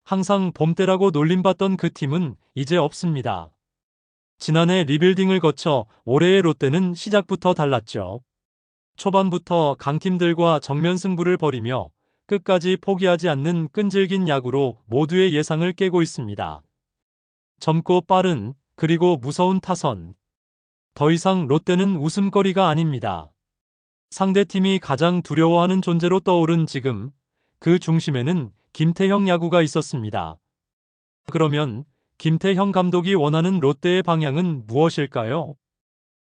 항상 봄때라고 놀림받던 그 팀은 이제 없습니다. 지난해 리빌딩을 거쳐 올해의 롯데는 시작부터 달랐죠. 초반부터 강팀들과 정면 승부를 벌이며 끝까지 포기하지 않는 끈질긴 야구로 모두의 예상을 깨고 있습니다. 젊고 빠른, 그리고 무서운 타선. 더 이상 롯데는 웃음거리가 아닙니다. 상대팀이 가장 두려워하는 존재로 떠오른 지금, 그 중심에는 김태형 야구가 있었습니다. 그러면 김태형 감독이 원하는 롯데의 방향은 무엇일까요?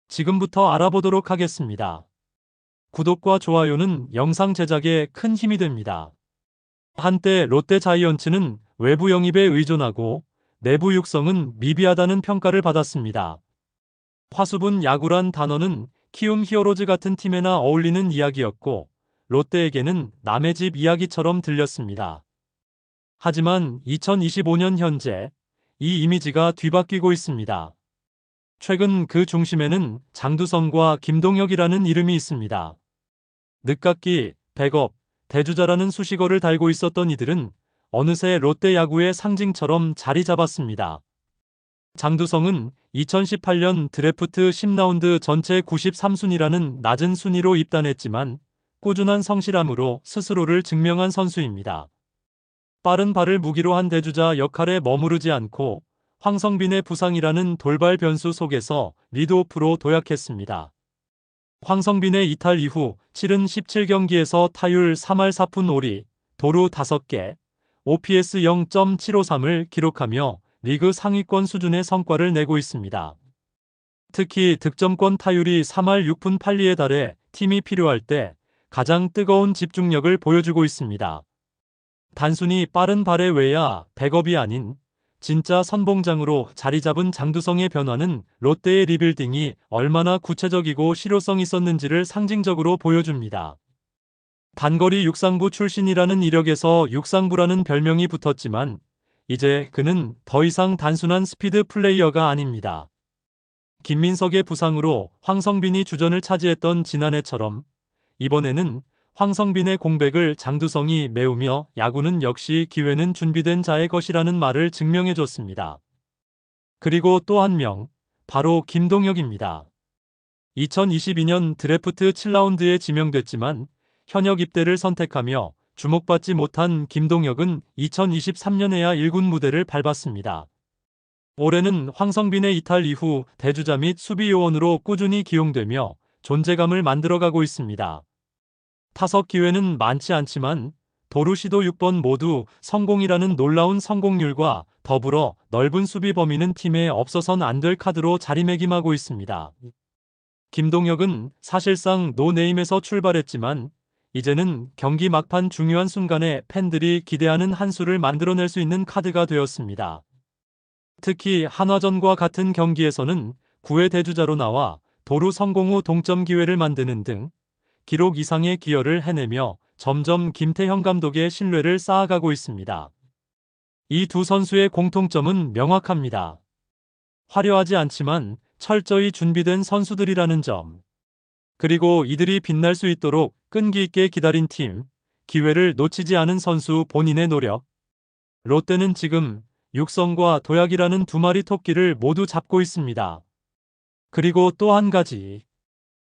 지금부터 알아보도록 하겠습니다. 구독과 좋아요는 영상 제작에 큰 힘이 됩니다. 한때 롯데 자이언츠는 외부 영입에 의존하고 내부 육성은 미비하다는 평가를 받았습니다. 화수분 야구란 단어는 키움 히어로즈 같은 팀에나 어울리는 이야기였고 롯데에게는 남의 집 이야기처럼 들렸습니다. 하지만 2025년 현재 이 이미지가 뒤바뀌고 있습니다. 최근 그 중심에는 장두성과 김동혁이라는 이름이 있습니다. 늦깎이, 백업, 대주자라는 수식어를 달고 있었던 이들은 어느새 롯데 야구의 상징처럼 자리 잡았습니다. 장두성은 2018년 드래프트 10라운드 전체 93순위라는 낮은 순위로 입단했지만 꾸준한 성실함으로 스스로를 증명한 선수입니다. 빠른 발을 무기로 한 대주자 역할에 머무르지 않고 황성빈의 부상이라는 돌발 변수 속에서 리드오프로 도약했습니다. 황성빈의 이탈 이후 7은 17경기에서 타율 3할 4푼 5리, 도루 5개, OPS 0.753을 기록하며 리그 상위권 수준의 성과를 내고 있습니다. 특히 득점권 타율이 3할 6푼 8리에 달해 팀이 필요할 때 가장 뜨거운 집중력을 보여주고 있습니다. 단순히 빠른 발의 외야 백업이 아닌 진짜 선봉장으로 자리 잡은 장두성의 변화는 롯데의 리빌딩이 얼마나 구체적이고 실효성 있었는지를 상징적으로 보여줍니다. 단거리 육상부 출신이라는 이력에서 육상부라는 별명이 붙었지만 이제 그는 더 이상 단순한 스피드 플레이어가 아닙니다. 김민석의 부상으로 황성빈이 주전을 차지했던 지난해처럼 이번에는 황성빈의 공백을 장두성이 메우며 야구는 역시 기회는 준비된 자의 것이라는 말을 증명해줬습니다. 그리고 또 한 명, 바로 김동혁입니다. 2022년 드래프트 7라운드에 지명됐지만 현역 입대를 선택하며 주목받지 못한 김동혁은 2023년에야 1군 무대를 밟았습니다. 올해는 황성빈의 이탈 이후 대주자 및 수비 요원으로 꾸준히 기용되며 존재감을 만들어가고 있습니다. 타석 기회는 많지 않지만 도루 시도 6번 모두 성공이라는 놀라운 성공률과 더불어 넓은 수비 범위는 팀에 없어선 안 될 카드로 자리매김하고 있습니다. 김동혁은 사실상 노네임에서 출발했지만 이제는 경기 막판 중요한 순간에 팬들이 기대하는 한 수를 만들어낼 수 있는 카드가 되었습니다. 특히 한화전과 같은 경기에서는 9회 대주자로 나와 도루 성공 후 동점 기회를 만드는 등 기록 이상의 기여를 해내며 점점 김태형 감독의 신뢰를 쌓아가고 있습니다. 이 두 선수의 공통점은 명확합니다. 화려하지 않지만 철저히 준비된 선수들이라는 점. 그리고 이들이 빛날 수 있도록 끈기 있게 기다린 팀, 기회를 놓치지 않은 선수 본인의 노력. 롯데는 지금 육성과 도약이라는 두 마리 토끼를 모두 잡고 있습니다. 그리고 또 한 가지.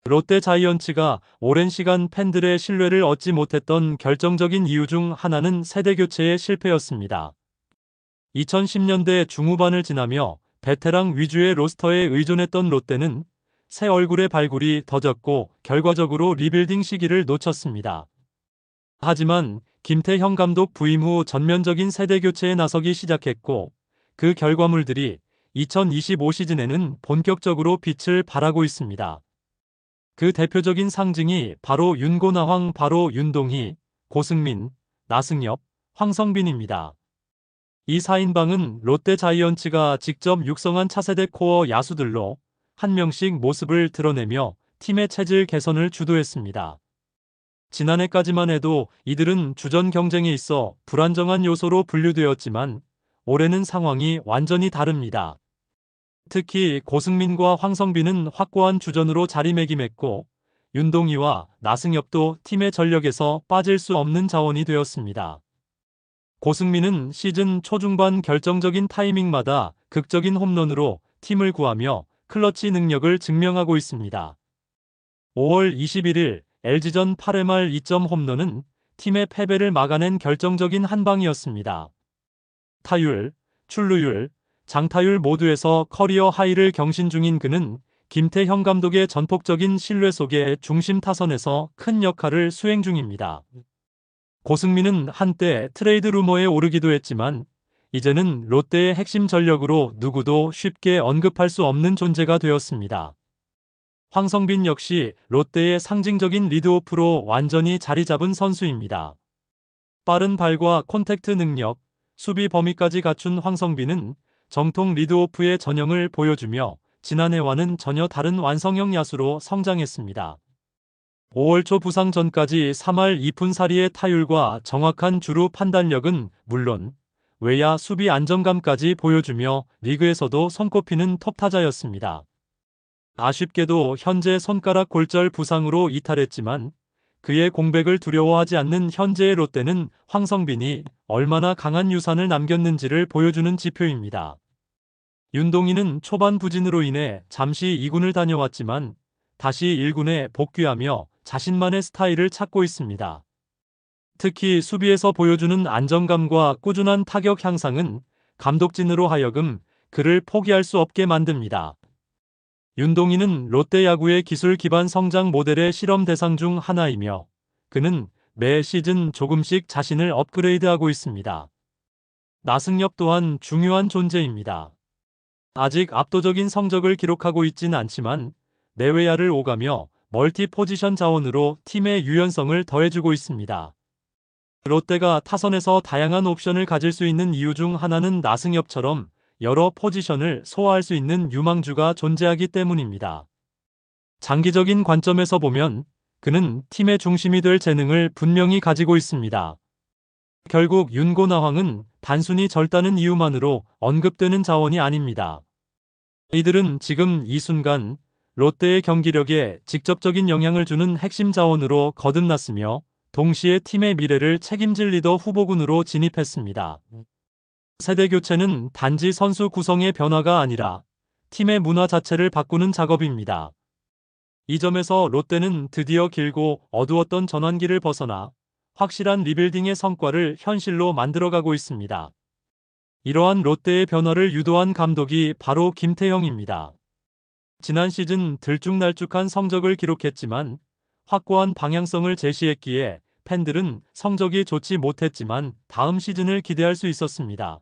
롯데 자이언츠가 오랜 시간 팬들의 신뢰를 얻지 못했던 결정적인 이유 중 하나는 세대교체의 실패였습니다. 2010년대 중후반을 지나며 베테랑 위주의 로스터에 의존했던 롯데는 새 얼굴의 발굴이 더뎠고 결과적으로 리빌딩 시기를 놓쳤습니다. 하지만 김태형 감독 부임 후 전면적인 세대교체에 나서기 시작했고 그 결과물들이 2025 시즌에는 본격적으로 빛을 발하고 있습니다. 그 대표적인 상징이 바로 윤고나황 바로 윤동희, 고승민, 나승엽, 황성빈입니다. 이 4인방은 롯데 자이언츠가 직접 육성한 차세대 코어 야수들로 한 명씩 모습을 드러내며 팀의 체질 개선을 주도했습니다. 지난해까지만 해도 이들은 주전 경쟁에 있어 불안정한 요소로 분류되었지만 올해는 상황이 완전히 다릅니다. 특히 고승민과 황성빈은 확고한 주전으로 자리매김했고 윤동희와 나승엽도 팀의 전력에서 빠질 수 없는 자원이 되었습니다. 고승민은 시즌 초중반 결정적인 타이밍마다 극적인 홈런으로 팀을 구하며 클러치 능력을 증명하고 있습니다. 5월 21일 LG전 8회 말 2점 홈런은 팀의 패배를 막아낸 결정적인 한 방이었습니다. 타율, 출루율, 장타율 모두에서 커리어 하이를 경신 중인 그는 김태형 감독의 전폭적인 신뢰 속에 중심 타선에서 큰 역할을 수행 중입니다. 고승민은 한때 트레이드 루머에 오르기도 했지만 이제는 롯데의 핵심 전력으로 누구도 쉽게 언급할 수 없는 존재가 되었습니다. 황성빈 역시 롯데의 상징적인 리드오프로 완전히 자리 잡은 선수입니다. 빠른 발과 콘택트 능력, 수비 범위까지 갖춘 황성빈은 정통 리드오프의 전형을 보여주며 지난해와는 전혀 다른 완성형 야수로 성장했습니다. 5월 초 부상 전까지 3할 2푼 4리의 타율과 정확한 주루 판단력은 물론 외야 수비 안정감까지 보여주며 리그에서도 손꼽히는 톱타자였습니다. 아쉽게도 현재 손가락 골절 부상으로 이탈했지만 그의 공백을 두려워하지 않는 현재의 롯데는 황성빈이 얼마나 강한 유산을 남겼는지를 보여주는 지표입니다. 윤동희는 초반 부진으로 인해 잠시 2군을 다녀왔지만 다시 1군에 복귀하며 자신만의 스타일을 찾고 있습니다. 특히 수비에서 보여주는 안정감과 꾸준한 타격 향상은 감독진으로 하여금 그를 포기할 수 없게 만듭니다. 윤동희는 롯데 야구의 기술 기반 성장 모델의 실험 대상 중 하나이며 그는 매 시즌 조금씩 자신을 업그레이드하고 있습니다. 나승엽 또한 중요한 존재입니다. 아직 압도적인 성적을 기록하고 있진 않지만 내외야를 오가며 멀티 포지션 자원으로 팀의 유연성을 더해주고 있습니다. 롯데가 타선에서 다양한 옵션을 가질 수 있는 이유 중 하나는 나승엽처럼 여러 포지션을 소화할 수 있는 유망주가 존재하기 때문입니다. 장기적인 관점에서 보면 그는 팀의 중심이 될 재능을 분명히 가지고 있습니다. 결국 윤고나황은 단순히 절다는 이유만으로 언급되는 자원이 아닙니다. 이들은 지금 이 순간 롯데의 경기력에 직접적인 영향을 주는 핵심 자원으로 거듭났으며 동시에 팀의 미래를 책임질 리더 후보군으로 진입했습니다. 세대 교체는 단지 선수 구성의 변화가 아니라 팀의 문화 자체를 바꾸는 작업입니다. 이 점에서 롯데는 드디어 길고 어두웠던 전환기를 벗어나 확실한 리빌딩의 성과를 현실로 만들어가고 있습니다. 이러한 롯데의 변화를 유도한 감독이 바로 김태형입니다. 지난 시즌 들쭉날쭉한 성적을 기록했지만 확고한 방향성을 제시했기에 팬들은 성적이 좋지 못했지만 다음 시즌을 기대할 수 있었습니다.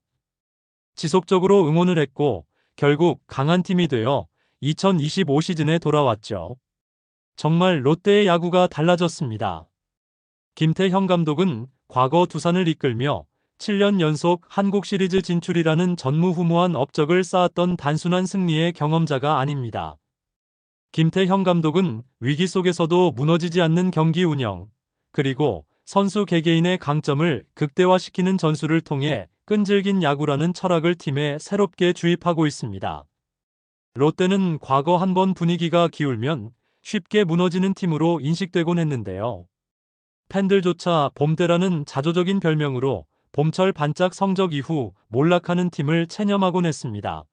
지속적으로 응원을 했고 결국 강한 팀이 되어 2025 시즌에 돌아왔죠. 정말 롯데의 야구가 달라졌습니다. 김태형 감독은 과거 두산을 이끌며 7년 연속 한국 시리즈 진출이라는 전무후무한 업적을 쌓았던 단순한 승리의 경험자가 아닙니다. 김태형 감독은 위기 속에서도 무너지지 않는 경기 운영, 그리고 선수 개개인의 강점을 극대화시키는 전술을 통해 끈질긴 야구라는 철학을 팀에 새롭게 주입하고 있습니다. 롯데는 과거 한번 분위기가 기울면 쉽게 무너지는 팀으로 인식되곤 했는데요. 팬들조차 봄때라는 자조적인 별명으로 봄철 반짝 성적 이후 몰락하는 팀을 체념하곤 했습니다.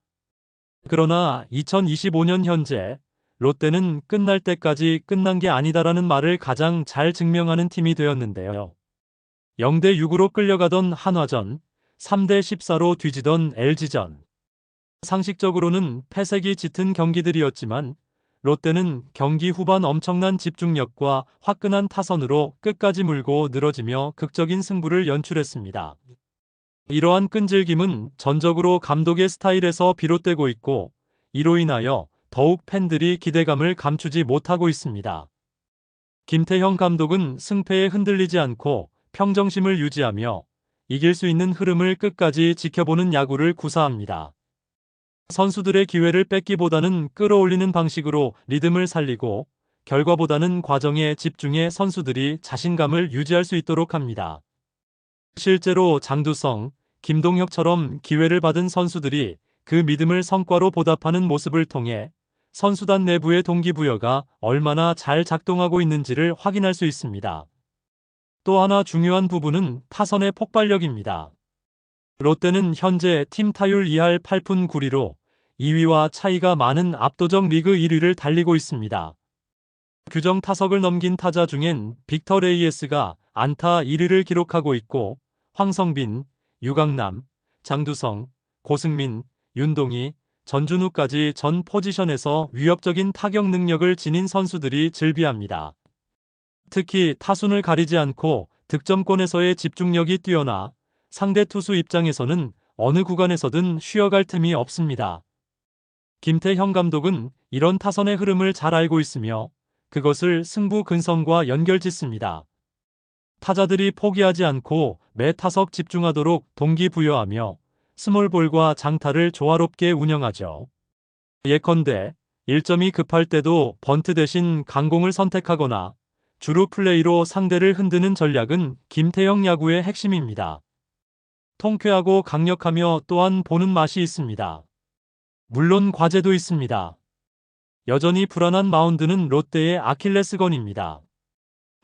그러나 2025년 현재 롯데는 끝날 때까지 끝난 게 아니다라는 말을 가장 잘 증명하는 팀이 되었는데요. 0대 6으로 끌려가던 한화전, 3대 14로 뒤지던 LG전. 상식적으로는 패색이 짙은 경기들이었지만 롯데는 경기 후반 엄청난 집중력과 화끈한 타선으로 끝까지 물고 늘어지며 극적인 승부를 연출했습니다. 이러한 끈질김은 전적으로 감독의 스타일에서 비롯되고 있고 이로 인하여 더욱 팬들이 기대감을 감추지 못하고 있습니다. 김태형 감독은 승패에 흔들리지 않고 평정심을 유지하며 이길 수 있는 흐름을 끝까지 지켜보는 야구를 구사합니다. 선수들의 기회를 뺏기보다는 끌어올리는 방식으로 리듬을 살리고 결과보다는 과정에 집중해 선수들이 자신감을 유지할 수 있도록 합니다. 실제로 장두성, 김동혁처럼 기회를 받은 선수들이 그 믿음을 성과로 보답하는 모습을 통해 선수단 내부의 동기부여가 얼마나 잘 작동하고 있는지를 확인할 수 있습니다. 또 하나 중요한 부분은 타선의 폭발력입니다. 롯데는 현재 팀 타율 2할 8푼 9리로 2위와 차이가 많은 압도적 리그 1위를 달리고 있습니다. 규정 타석을 넘긴 타자 중엔 빅터 레이에스가 안타 1위를 기록하고 있고, 황성빈, 유강남, 장두성, 고승민, 윤동희, 전준우까지 전 포지션에서 위협적인 타격 능력을 지닌 선수들이 즐비합니다. 특히 타순을 가리지 않고 득점권에서의 집중력이 뛰어나 상대 투수 입장에서는 어느 구간에서든 쉬어갈 틈이 없습니다. 김태형 감독은 이런 타선의 흐름을 잘 알고 있으며 그것을 승부 근성과 연결짓습니다. 타자들이 포기하지 않고 매 타석 집중하도록 동기부여하며 스몰볼과 장타를 조화롭게 운영하죠. 예컨대 1점이 급할 때도 번트 대신 강공을 선택하거나 주루 플레이로 상대를 흔드는 전략은 김태형 야구의 핵심입니다. 통쾌하고 강력하며 또한 보는 맛이 있습니다. 물론 과제도 있습니다. 여전히 불안한 마운드는 롯데의 아킬레스건입니다.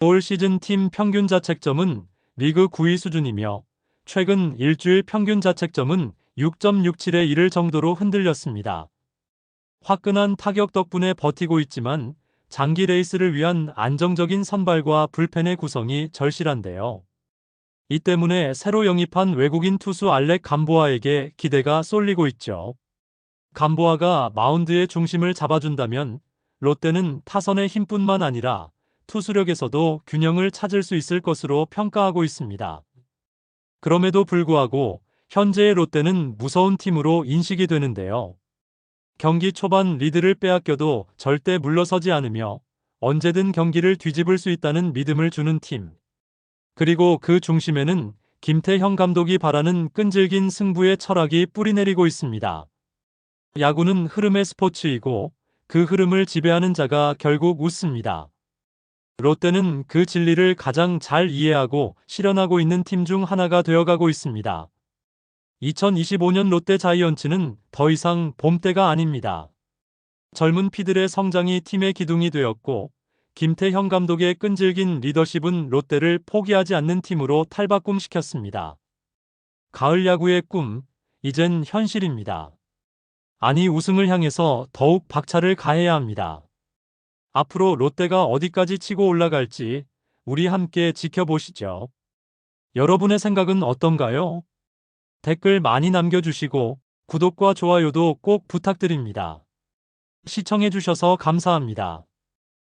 올 시즌 팀 평균 자책점은 리그 9위 수준이며 최근 일주일 평균 자책점은 6.67에 이를 정도로 흔들렸습니다. 화끈한 타격 덕분에 버티고 있지만 장기 레이스를 위한 안정적인 선발과 불펜의 구성이 절실한데요. 이 때문에 새로 영입한 외국인 투수 알렉 감보아에게 기대가 쏠리고 있죠. 감보아가 마운드의 중심을 잡아준다면 롯데는 타선의 힘뿐만 아니라 투수력에서도 균형을 찾을 수 있을 것으로 평가하고 있습니다. 그럼에도 불구하고 현재의 롯데는 무서운 팀으로 인식이 되는데요. 경기 초반 리드를 빼앗겨도 절대 물러서지 않으며 언제든 경기를 뒤집을 수 있다는 믿음을 주는 팀. 그리고 그 중심에는 김태형 감독이 바라는 끈질긴 승부의 철학이 뿌리내리고 있습니다. 야구는 흐름의 스포츠이고 그 흐름을 지배하는 자가 결국 웃습니다. 롯데는 그 진리를 가장 잘 이해하고 실현하고 있는 팀 중 하나가 되어가고 있습니다. 2025년 롯데 자이언츠는 더 이상 봄때가 아닙니다. 젊은 피들의 성장이 팀의 기둥이 되었고 김태형 감독의 끈질긴 리더십은 롯데를 포기하지 않는 팀으로 탈바꿈시켰습니다. 가을 야구의 꿈, 이젠 현실입니다. 아니 우승을 향해서 더욱 박차를 가해야 합니다. 앞으로 롯데가 어디까지 치고 올라갈지 우리 함께 지켜보시죠. 여러분의 생각은 어떤가요? 댓글 많이 남겨주시고 구독과 좋아요도 꼭 부탁드립니다. 시청해주셔서 감사합니다.